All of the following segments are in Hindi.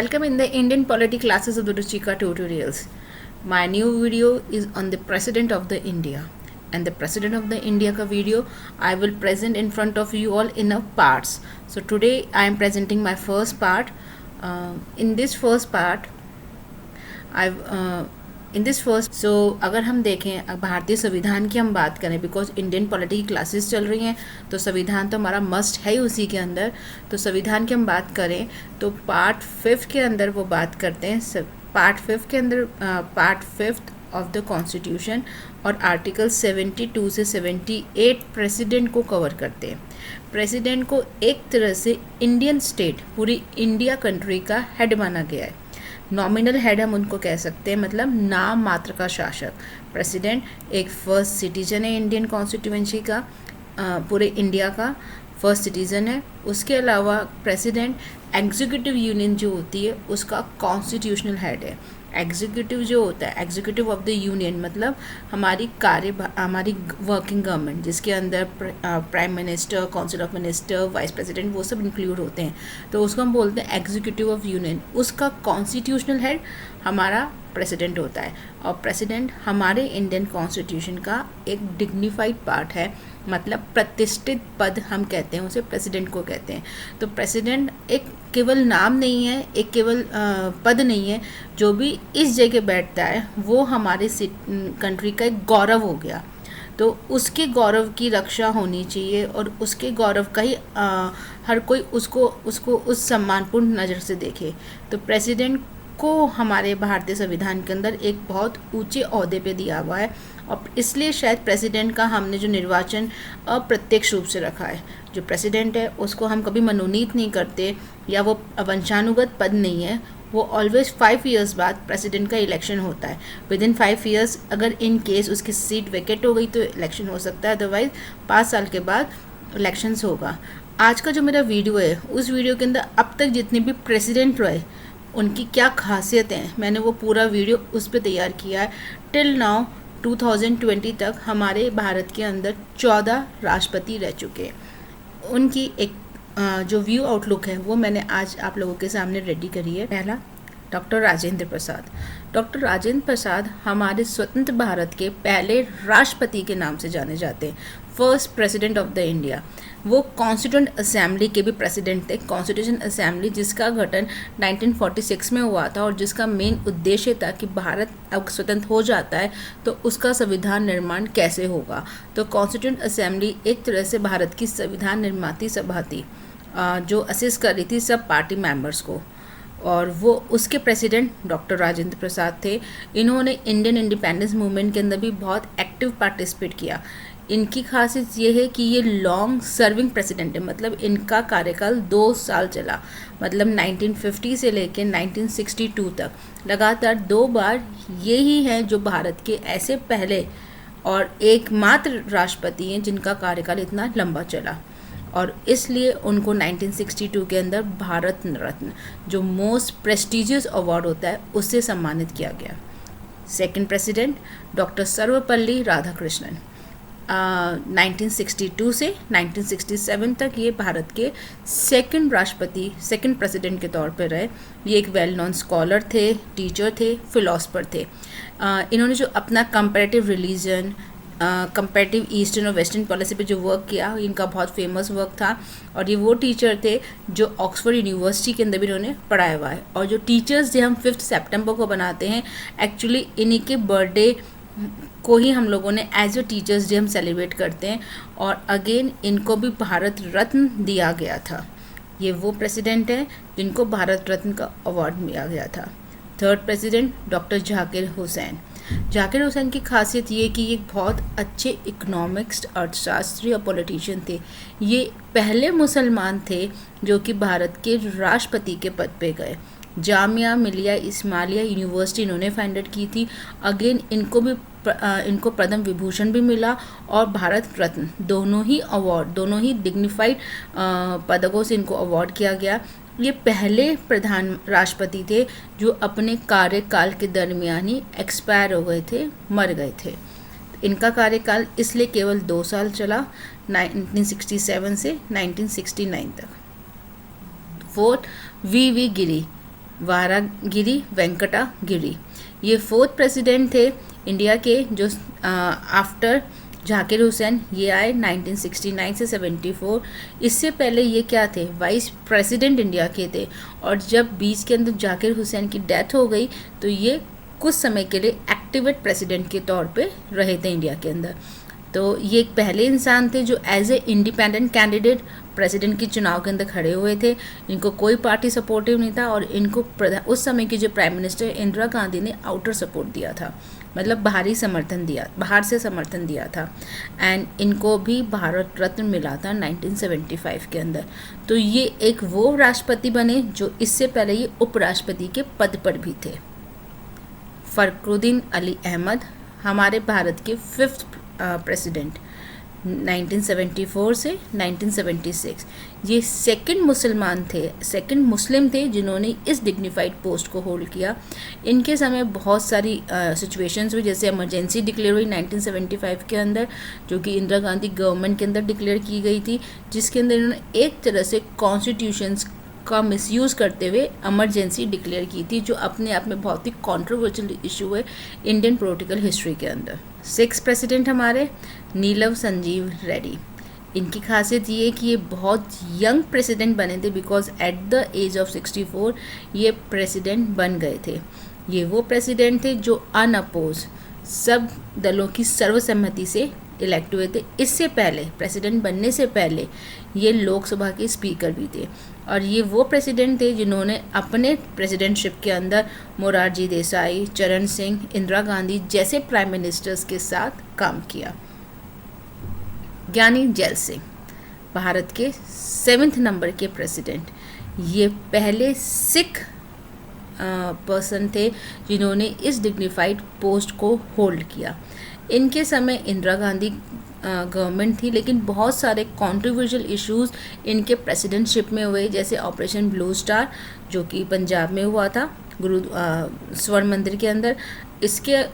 Welcome in the Indian polity classes of the Ruchika tutorials. My new video is on the President of the India. And the President of the India ka video I will present in front of you all in a parts. So today I am presenting my first part. In this first part, सो अगर हम देखें भारतीय संविधान की हम बात करें, बिकॉज इंडियन पॉलिटी की क्लासेस चल रही हैं तो संविधान तो हमारा मस्ट है ही उसी के अंदर. तो संविधान की हम बात करें तो पार्ट 5 के अंदर वो बात करते हैं. पार्ट 5 के अंदर पार्ट 5 ऑफ द कॉन्स्टिट्यूशन और आर्टिकल 72 से 78 प्रेसिडेंट को कवर करते हैं. प्रेसिडेंट को एक तरह से इंडियन स्टेट, पूरी इंडिया कंट्री का हेड माना गया है. नॉमिनल हेड हम उनको कह सकते हैं, मतलब नाम मात्र का शासक. प्रेसिडेंट एक फर्स्ट सिटीजन है इंडियन कॉन्स्टिट्यूएंसी का, पूरे इंडिया का फर्स्ट सिटीज़न है. उसके अलावा प्रेसिडेंट एग्जीक्यूटिव यूनियन जो होती है उसका कॉन्स्टिट्यूशनल हेड है. एग्जीक्यूटिव जो होता है, एग्जीक्यूटिव ऑफ द यूनियन, मतलब हमारी वर्किंग गवर्नमेंट जिसके अंदर prime minister, council of minister, vice president वो सब इंक्लूड होते हैं, तो उसको हम बोलते हैं एग्जीक्यूटिव ऑफ यूनियन. उसका कॉन्स्टिट्यूशनल हेड हमारा प्रेसिडेंट होता है. और प्रेसिडेंट हमारे इंडियन कॉन्स्टिट्यूशन का एक डिग्निफाइड पार्ट है, मतलब प्रतिष्ठित पद हम कहते हैं उसे, प्रेसिडेंट को कहते हैं. तो प्रेसिडेंट एक केवल नाम नहीं है, एक केवल पद नहीं है. जो भी इस जगह बैठता है वो हमारे कंट्री का एक गौरव हो गया. तो उसके गौरव की रक्षा होनी चाहिए और उसके गौरव का ही हर कोई उसको उस सम्मानपूर्ण नज़र से देखे. तो प्रेसिडेंट को हमारे भारतीय संविधान के अंदर एक बहुत ऊंचे ओहदे पे दिया हुआ है और इसलिए शायद प्रेसिडेंट का हमने जो निर्वाचन अप्रत्यक्ष रूप से रखा है. जो प्रेसिडेंट है उसको हम कभी मनोनीत नहीं करते या वो वंशानुगत पद नहीं है. वो ऑलवेज 5 ईयर्स बाद प्रेसिडेंट का इलेक्शन होता है. विद इन 5 ईयर्स अगर इन केस उसकी सीट वैकेट हो गई तो इलेक्शन हो सकता है, अदरवाइज 5 साल के बाद इलेक्शंस होगा. आज का जो मेरा वीडियो है उस वीडियो के अंदर अब तक जितने भी प्रेसिडेंट रहे उनकी क्या खासियत है, मैंने वो पूरा वीडियो उस पर तैयार किया है. टिल नाउ 2020 तक हमारे भारत के अंदर 14 राष्ट्रपति रह चुके हैं. उनकी एक जो व्यू आउटलुक है वो मैंने आज आप लोगों के सामने रेडी करी है. पहला, डॉक्टर राजेंद्र प्रसाद. डॉक्टर राजेंद्र प्रसाद हमारे स्वतंत्र भारत के पहले राष्ट्रपति के नाम से जाने जाते हैं, first president of the India. वो कॉन्स्टिट्यूंट असेंबली के भी प्रेसिडेंट थे. कॉन्स्टिट्यूशन असेंबली जिसका गठन 1946 में हुआ था और जिसका मेन उद्देश्य था कि भारत अब स्वतंत्र हो जाता है तो उसका संविधान निर्माण कैसे होगा. तो कॉन्स्टिट्यूंट असेंबली एक तरह से भारत की संविधान निर्माती सभा थी जो असिस्ट कर रही थी सब पार्टी मेंबर्स को, और वो उसके प्रेसिडेंट डॉक्टर राजेंद्र प्रसाद थे. इन्होंने इंडियन इंडिपेंडेंस मूवमेंट के अंदर भी बहुत एक्टिव पार्टिसिपेट किया. इनकी खासियत ये है कि ये लॉन्ग सर्विंग प्रेसिडेंट है, मतलब इनका कार्यकाल 2 साल चला, मतलब 1950 से लेकर 1962 तक लगातार 2 बार. यही हैं जो भारत के ऐसे पहले और एकमात्र राष्ट्रपति हैं जिनका कार्यकाल इतना लंबा चला, और इसलिए उनको 1962 के अंदर भारत रत्न, जो मोस्ट प्रेस्टिजियस अवार्ड होता है, उससे सम्मानित किया गया. Second president doctor Sarvepalli Radhakrishnan. 1962 से 1967 तक ये भारत के सेकंड राष्ट्रपति, सेकंड प्रेसिडेंट के तौर पर रहे. ये एक वेल नोन स्कॉलर थे, टीचर थे, फिलोसफर थे. इन्होंने जो अपना कंपैरेटिव रिलीजन, कंपैरेटिव ईस्टर्न और वेस्टर्न पॉलिसी पे जो वर्क किया, इनका बहुत फेमस वर्क था. और ये वो टीचर थे जो ऑक्सफोर्ड यूनिवर्सिटी के अंदर भी इन्होंने पढ़ाया हुआ है. और जो टीचर्स जो हम 5 सितंबर को बनाते हैं, एक्चुअली इन्हीं के बर्थडे को ही हम लोगों ने एज ए टीचर्स डे हम सेलिब्रेट करते हैं. और अगेन इनको भी भारत रत्न दिया गया था. ये वो प्रेसिडेंट हैं जिनको भारत रत्न का अवार्ड दिया गया था. Third president doctor Zakir Hussain. Zakir Hussain की खासियत ये कि ये बहुत अच्छे इकोनॉमिक्स, अर्थशास्त्री और पॉलिटिशियन थे. ये पहले मुसलमान थे जो कि भारत के राष्ट्रपति के पद पे गए. जामिया मिलिया इस्माइलिया यूनिवर्सिटी इन्होंने फाउंडेड की थी. अगेन इनको पद्म विभूषण भी मिला और भारत रत्न, दोनों ही अवार्ड, दोनों ही डिग्निफाइड पदकों से इनको अवार्ड किया गया. ये पहले प्रधान राष्ट्रपति थे जो अपने कार्यकाल के दरमियान ही एक्सपायर हो गए थे, मर गए थे. इनका कार्यकाल इसलिए केवल 2 साल चला, 1967 से 1969 तक. फोर्थ, वी गिरी. वारागिरी वेंकटा गिरी। ये फोर्थ प्रेसिडेंट थे इंडिया के जो आफ्टर जाकिर हुसैन, ये आए 1969 से 74। इससे पहले ये क्या थे, वाइस प्रेसिडेंट इंडिया के थे, और जब बीच के अंदर जाकिर हुसैन की डेथ हो गई तो ये कुछ समय के लिए एक्टिवेट प्रेसिडेंट के तौर पे रहे थे इंडिया के अंदर। तो ये एक पहले इंसान थे जो as a independent candidate president के चुनाव के अंदर खड़े हुए थे। इनको कोई पार्टी सपोर्टिव नहीं था, और इनको उस समय की जो प्राइम मिनिस्टर इंदिरा गांधी ने आउटर सपोर्ट दिया था, मतलब बाहर से समर्थन दिया था। एंड इनको भी भारत रत्न मिला था 1975 के अंदर। तो ये एक वो राष्ट्रपति बने जो इससे पहले ये उपराष्ट्रपति के पद पर भी थे। फखरुद्दीन अली अहमद हमारे भारत के 5th प्रेसिडेंट 1974 से 1976। ये सेकंड मुस्लिम थे जिन्होंने इस डिग्निफाइड पोस्ट को होल्ड किया। इनके समय बहुत सारी सिचुएशंस हुई, जैसे इमरजेंसी डिक्लेयर हुई 1975 के अंदर, जो कि इंदिरा गांधी गवर्नमेंट के अंदर डिक्लेयर की गई थी, जिसके अंदर इन्होंने एक तरह से कॉन्स्टिट्यूशंस का मिसयूज़ करते हुए इमरजेंसी डिक्लेयर की थी, जो अपने आप में बहुत ही कंट्रोवर्शियल इशू है इंडियन पॉलिटिकल हिस्ट्री के अंदर। 6 प्रेसिडेंट हमारे नीलम संजीव रेड्डी। इनकी खासियत ये है कि ये बहुत यंग प्रेसिडेंट बने थे, because at the age of 64 ये प्रेसिडेंट बन गए थे। ये वो प्रेसिडेंट थे जो अनअपोज सब दलों की सर्वसम्मति से इलेक्ट हुए थे। इससे पहले प्रेसिडेंट बनने से पहले ये लोकसभा के स्पीकर भी थे, और ये वो प्रेसिडेंट थे जिन्होंने अपने प्रेसिडेंटशिप के अंदर मोरारजी देसाई, चरण सिंह, इंदिरा गांधी जैसे प्राइम मिनिस्टर्स के साथ काम किया। ज्ञानी जैल सिंह भारत के 7th नंबर के प्रेसिडेंट। ये पहले सिख पर्सन थे जिन्होंने इस डिग्निफाइड पोस्ट को होल्ड किया। इनके समय इंदिरा गांधी गवर्नमेंट थी, लेकिन बहुत सारे कंट्रोवर्शियल इश्यूज इनके प्रेसिडेंटशिप में हुए, जैसे ऑपरेशन ब्लू स्टार जो कि पंजाब में हुआ था गुरु स्वर्ण मंदिर के अंदर। इसके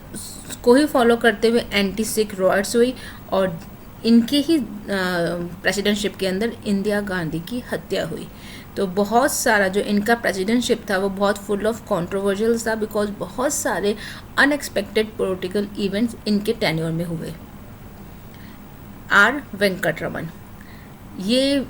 को ही फॉलो करते हुए एंटी सिख रॉयट्स हुई, और इनके ही प्रेसिडेंटशिप के अंदर इंदिरा गांधी की हत्या हुई। तो बहुत सारा जो इनका प्रेसिडेंटशिप था वो बहुत फुल ऑफ कंट्रोवर्शियल था, बिकॉज बहुत सारे अनएक्सपेक्टेड पॉलिटिकल इवेंट्स इनके टेन्योर में हुए। आर वेंकटरमन ये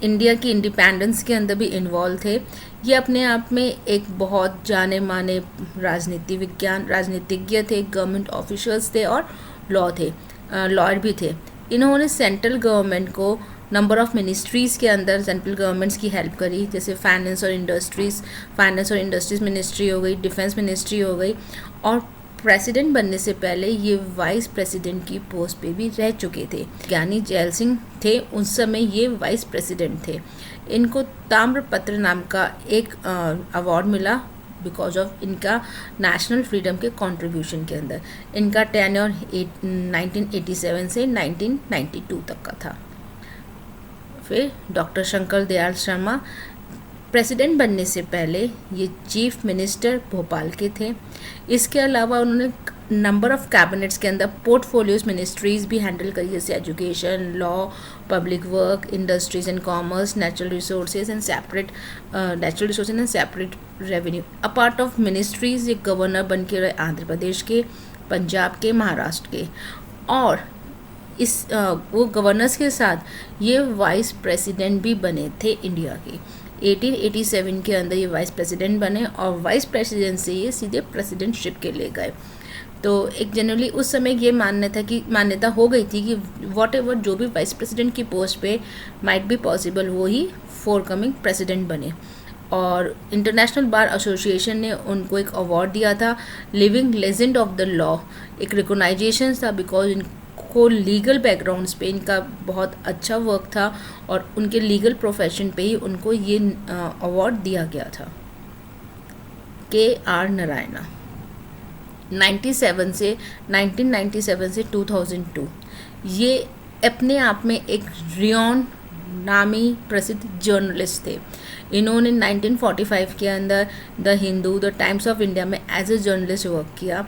इंडिया की इंडिपेंडेंस के अंदर भी इन्वॉल्व थे। ये अपने आप में एक बहुत जाने माने राजनीतिज्ञ थे, गवर्नमेंट ऑफिशियल्स थे और लॉयर भी थे। इन्होंने सेंट्रल गवर्नमेंट को नंबर ऑफ मिनिस्ट्रीज़ के अंदर सेंट्रल गवर्नमेंट्स की हेल्प करी, जैसे फाइनेंस और इंडस्ट्रीज़ मिनिस्ट्री हो गई, डिफेंस मिनिस्ट्री हो गई, और प्रेसिडेंट बनने से पहले ये वाइस प्रेसिडेंट की पोस्ट पे भी रह चुके थे। ज्ञानी जैल सिंह थे, उस समय ये वाइस प्रेसिडेंट थे। इनको ताम्रपत्र नाम का एक अवार्ड मिला बिकॉज ऑफ इनका नेशनल फ्रीडम के कंट्रीब्यूशन के अंदर। इनका टेन्योर 1987 से 1992 तक का था। फिर डॉक्टर शंकर दयाल शर्मा प्रेसिडेंट बनने से पहले ये चीफ मिनिस्टर भोपाल के थे। इसके अलावा उन्होंने नंबर ऑफ कैबिनेट्स के अंदर पोर्टफोलियोज मिनिस्ट्रीज़ भी हैंडल करी, जैसे education, law, public work, industries and commerce, natural resources and separate revenue. A part of ministries ये गवर्नर बन के रहे आंध्र प्रदेश के, पंजाब के, महाराष्ट्र के, और वो गवर्नर्स के साथ ये वाइस प्रेसिडेंट भी बने थे इंडिया के। 1887 के अंदर ये वाइस प्रेसिडेंट बने, और वाइस प्रेसिडेंट से ये सीधे प्रेसिडेंटशिप के लिए गए। तो एक जनरली उस समय ये मान्यता हो गई थी कि वॉट एवर जो भी वाइस प्रेसिडेंट की पोस्ट पे माइट बी पॉसिबल वो ही फोरकमिंग प्रेसिडेंट बने। और इंटरनेशनल बार एसोसिएशन ने उनको एक अवार्ड दिया था, living legend of the law. एक रिकॉग्नाइजेशन था बिकॉज इनको लीगल बैकग्राउंड्स पे इनका बहुत अच्छा वर्क था, और उनके लीगल प्रोफेशन पे ही उनको ये अवार्ड दिया गया था। के.आर. नारायणा 1997 से 2002 ये अपने आप में एक रियॉन नामी प्रसिद्ध जर्नलिस्ट थे। इन्होंने 1945 के अंदर the Hindu, the times of India में एज ए जर्नलिस्ट वर्क किया।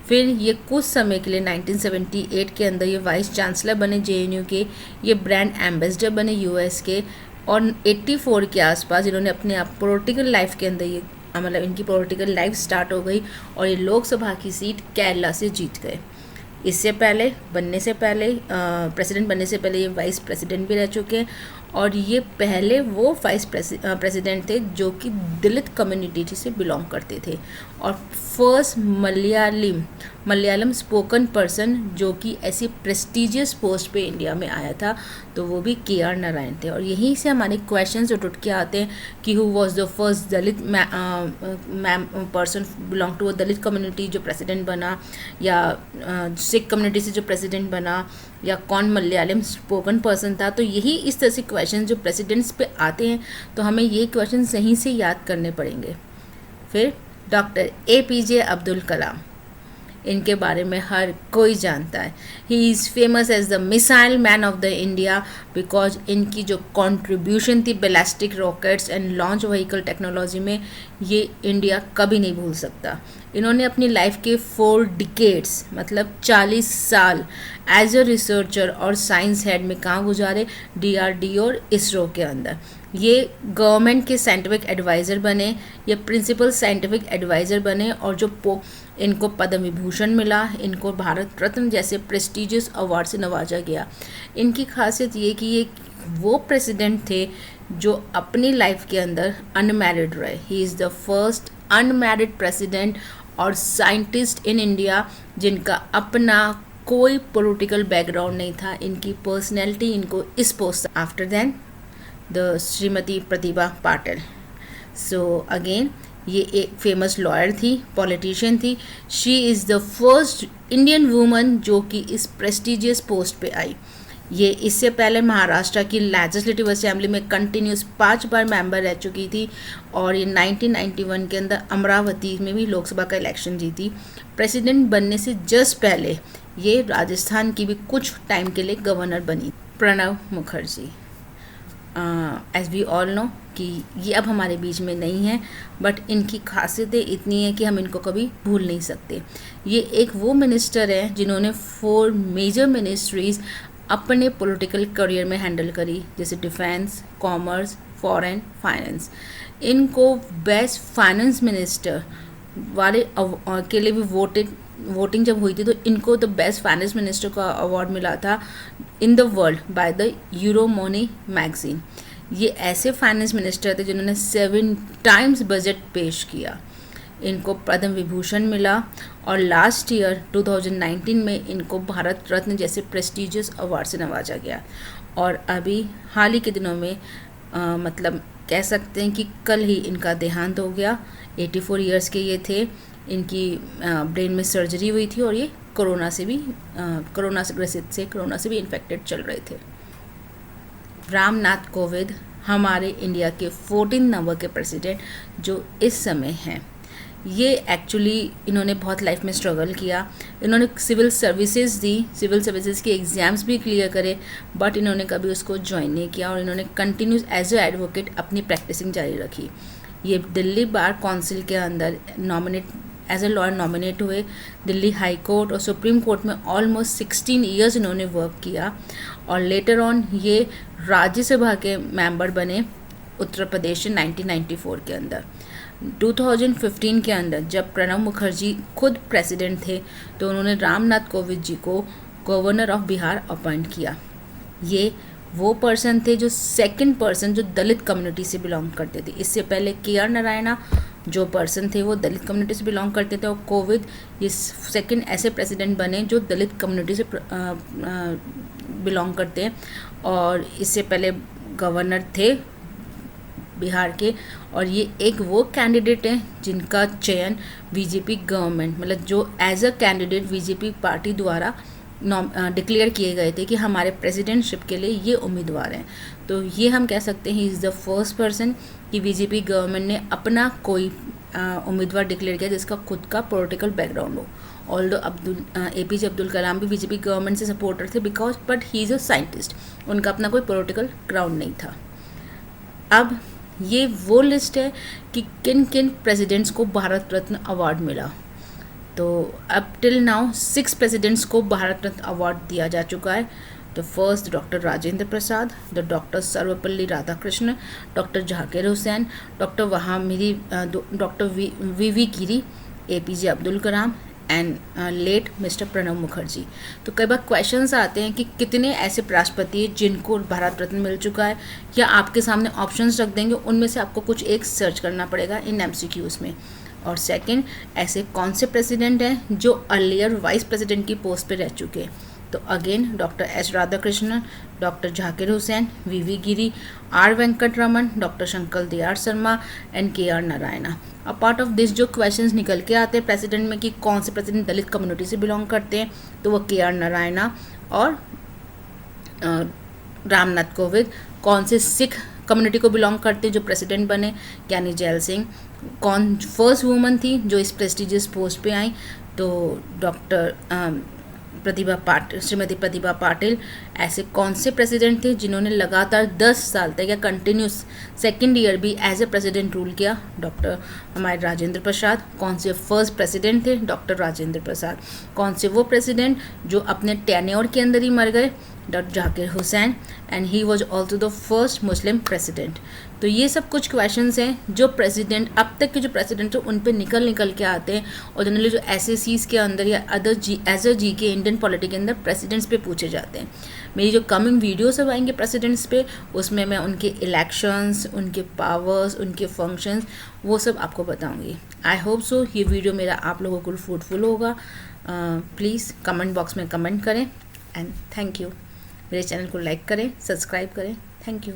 फिर ये कुछ समय के लिए 1978 के अंदर ये वाइस चांसलर बने JNU के, ये ब्रांड एम्बेसडर बने US के, और 84 के आसपास इन्होंने अपने आप पॉलिटिकल लाइफ के अंदर ये मतलब इनकी पॉलिटिकल लाइफ स्टार्ट हो गई और ये लोकसभा की सीट केरला से जीत गए। इससे पहले प्रेसिडेंट बनने से पहले ये वाइस प्रेसिडेंट भी रह चुके हैं और ये पहले वो वाइस प्रेसिडेंट थे जो कि दलित कम्युनिटी से बिलोंग करते थे और फर्स्ट मलयालम स्पोकन पर्सन जो कि ऐसी प्रेस्टिजियस पोस्ट पे इंडिया में आया था, तो वो भी KR नारायण थे। और यहीं से हमारे क्वेश्चंस उठ के आते हैं कि who was the first Dalit person belong to a Dalit community जो प्रेसिडेंट बना, या सिख कम्युनिटी से जो प्रेसिडेंट बना, या कौन मलयालम स्पोकन पर्सन था। तो यही इस तरह से क्वेश्चन जो प्रेसिडेंट्स पे आते हैं, तो हमें ये क्वेश्चन सही से याद करने पड़ेंगे। फिर डॉक्टर APJ अब्दुल कलाम, इनके बारे में हर कोई जानता है। He is famous as the missile man of the India because इनकी जो कंट्रीब्यूशन थी ballistic rockets and launch vehicle technology में, ये इंडिया कभी नहीं भूल सकता। इन्होंने अपनी लाइफ के 4 डिकेड्स मतलब 40 साल एज अ रिसर्चर और साइंस हेड में कहाँ गुजारे, DRDO और इसरो के अंदर। ये गवर्नमेंट के साइंटिफिक एडवाइज़र बने, ये प्रिंसिपल साइंटिफिक एडवाइज़र बने और जो इनको पद्म विभूषण मिला, इनको भारत रत्न जैसे प्रेस्टिजियस अवार्ड से नवाजा गया। इनकी खासियत ये कि ये वो प्रेसिडेंट थे जो अपनी लाइफ के अंदर अनमैरिड रहे। He is the first unmarried president और साइंटिस्ट इन इंडिया जिनका अपना कोई पॉलिटिकल बैकग्राउंड नहीं था। इनकी पर्सनैलिटी इनको इस post. After then the Shrimati Pratibha Patil. So again ये एक फेमस लॉयर थी, पॉलिटिशियन थी। She is the first Indian woman जो कि इस प्रेस्टिजियस पोस्ट पे आई। ये इससे पहले महाराष्ट्र की लेजिस्लेटिव असेंबली में कंटिन्यूस 5 बार मेंबर रह चुकी थी और ये 1991 के अंदर अमरावती में भी लोकसभा का इलेक्शन जीती। प्रेसिडेंट बनने से जस्ट पहले ये राजस्थान की भी कुछ टाइम के लिए गवर्नर बनी। Pranab Mukherjee, as we all know कि ये अब हमारे बीच में नहीं है, बट इनकी खासियतें इतनी हैं कि हम इनको कभी भूल नहीं सकते। ये एक वो मिनिस्टर हैं जिन्होंने 4 मेजर मिनिस्ट्रीज़ अपने पॉलिटिकल करियर में हैंडल करी, जैसे डिफेंस, कॉमर्स, फॉरेन, फाइनेंस। इनको बेस्ट फाइनेंस मिनिस्टर वाले के लिए भी वोटिंग जब हुई थी तो इनको द बेस्ट फाइनेंस मिनिस्टर का अवार्ड मिला था in the world by the Euromoney magazine. ये ऐसे फाइनेंस मिनिस्टर थे जिन्होंने 7 टाइम्स बजट पेश किया। इनको पद्म विभूषण मिला और लास्ट ईयर 2019 में इनको भारत रत्न जैसे प्रेस्टिजियस अवार्ड से नवाजा गया। और अभी हाल ही के दिनों में मतलब कह सकते हैं कि कल ही इनका देहांत हो गया। 84 इयर्स के ये थे। इनकी ब्रेन में सर्जरी हुई थी और ये कोरोना से ग्रसित से कोरोना से भी इन्फेक्टेड चल रहे थे। रामनाथ कोविंद हमारे इंडिया के 14 नंबर के प्रेसिडेंट जो इस समय हैं। ये एक्चुअली इन्होंने बहुत लाइफ में स्ट्रगल किया। इन्होंने सिविल सर्विसेज दी, सिविल सर्विसेज के एग्ज़ाम्स भी क्लियर करे, बट इन्होंने कभी उसको ज्वाइन नहीं किया और इन्होंने कंटिन्यूस एज ए एडवोकेट अपनी प्रैक्टिसिंग जारी रखी। ये दिल्ली बार काउंसिल के अंदर एज ए लॉयर नॉमिनेट हुए। दिल्ली हाई कोर्ट और सुप्रीम कोर्ट में ऑलमोस्ट 16 ईयर्स इन्होंने वर्क किया और लेटर ऑन ये राज्यसभा के मेंबर बने उत्तर प्रदेश 1994 के अंदर। 2015 के अंदर जब प्रणब मुखर्जी खुद प्रेसिडेंट थे तो उन्होंने रामनाथ कोविंद जी को गवर्नर ऑफ बिहार अपॉइंट किया। ये वो पर्सन थे जो सेकंड पर्सन जो दलित कम्युनिटी से बिलोंग करते थे। इससे पहले KR नारायणा जो पर्सन थे वो दलित कम्युनिटी से बिलोंग करते थे और कोविंद ये सेकंड ऐसे प्रेसिडेंट बने जो दलित कम्युनिटी से बिलोंग करते हैं। और इससे पहले गवर्नर थे बिहार के और ये एक वो कैंडिडेट हैं जिनका चयन बीजेपी गवर्नमेंट मतलब जो as a candidate BJP party द्वारा डिक्लेयर किए गए थे कि हमारे प्रेसिडेंटशिप के लिए ये उम्मीदवार हैं। तो ये हम कह सकते हैं he is the first person कि बीजेपी गवर्नमेंट ने अपना कोई उम्मीदवार डिक्लेयर किया जिसका खुद का पॉलिटिकल बैकग्राउंड हो। ऑल्दो APJ अब्दुल कलाम भी बीजेपी गवर्नमेंट से सपोर्टर थे because but he is a scientist, उनका अपना कोई पॉलिटिकल ग्राउंड नहीं था। अब ये वो लिस्ट है कि किन किन प्रेसिडेंट्स को भारत रत्न अवार्ड मिला। तो अब टिल नाउ 6 प्रेसिडेंट्स को भारत रत्न अवार्ड दिया जा चुका है। तो first doctor Rajendra Prasad, the doctor Sarvepalli Radhakrishna, doctor Zakir Hussain, doctor वहामिरी, doctor V Giri, APJ Abdul Kalam and late mister Pranab Mukherjee. तो कई बार क्वेश्चंस आते हैं कि कितने ऐसे राष्ट्रपति जिनको भारत रत्न मिल चुका है, या आपके सामने ऑप्शंस रख देंगे, उनमें से आपको कुछ एक सर्च करना पड़ेगा इन MCQs में। और सेकंड, ऐसे कौन से प्रेसिडेंट हैं जो अर्लियर वाइस प्रेसिडेंट की पोस्ट पे रह चुके। तो again doctor S Radhakrishnan, doctor Zakir Hussain, VV Giri, R Venkataraman, doctor Shankar Dayal Sharma and KR Narayana. Apart of this जो क्वेश्चंस निकल के आते हैं प्रेसिडेंट में कि कौन से प्रेसिडेंट दलित कम्युनिटी से बिलोंग करते हैं, तो वो KR नारायणा। और रामनाथ कोविंद कौन से सिख कम्युनिटी को बिलोंग करते हैं जो प्रेसिडेंट बने, यानी जैल सिंह। कौन फर्स्ट वुमन थी जो इस प्रेस्टिजियस पोस्ट पे आई, तो डॉक्टर श्रीमती प्रतिभा पाटिल। ऐसे कौन से प्रेसिडेंट थे जिन्होंने लगातार 10 साल तक या कंटिन्यूस सेकेंड ईयर भी एज ए प्रेसिडेंट रूल किया, डॉक्टर हमारे राजेंद्र प्रसाद। कौन से फर्स्ट प्रेसिडेंट थे, डॉक्टर राजेंद्र प्रसाद। कौन से वो प्रेसिडेंट जो अपने टेन्योर के अंदर ही मर गए, doctor Zakir Hussain, and he was also the first Muslim president. तो ये सब कुछ क्वेश्चंस हैं जो प्रेसिडेंट, अब तक के जो प्रेसिडेंट हैं उन पे निकल के आते हैं, और जनरली जो SSCs के अंदर या other as a GK Indian polity के अंदर प्रेसिडेंट्स पे पूछे जाते हैं। मेरी जो कमिंग वीडियोस अब आएंगे प्रेसिडेंट्स पे, उसमें मैं उनके इलेक्शंस, उनके पावर्स, उनके फंक्शंस, वो सब आपको बताऊंगी। आई होप सो ये वीडियो मेरा आप लोगों को फ्रूटफुल होगा। प्लीज़ कमेंट बॉक्स में कमेंट करें एंड थैंक यू। मेरे चैनल को लाइक करें, सब्सक्राइब करें। Thank you.